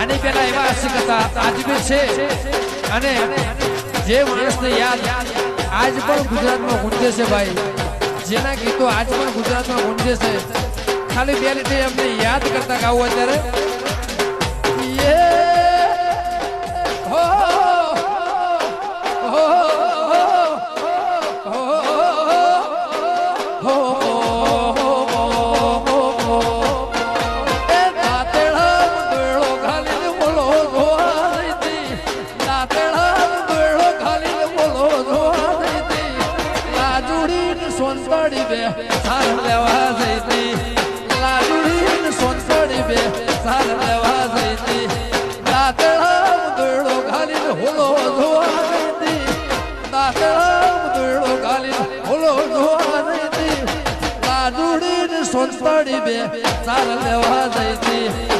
આની પેલા એવા આશિક હતા આજબી છે અને જે માણસને યાદ આજ પણ ગુજરાતમાં ગુંજે છે ભાઈ, જેના ગીતો આજ પણ ગુજરાતમાં ગુંજે છે, ખાલી બે લીટે અમને યાદ કરતા ગાવું અત્યારે સોનસડી બે સાર લેવા જઈતી, લાડુડી સોનસડી બે સાર લેવા જઈતી, દાતળા દોડો ઘાલીને હોલો ધોવા જઈતી, દાતળા દોડો ઘાલીને હોલો ધોવા જઈતી, લાડુડી સોનસડી બે સાર લેવા જઈતી.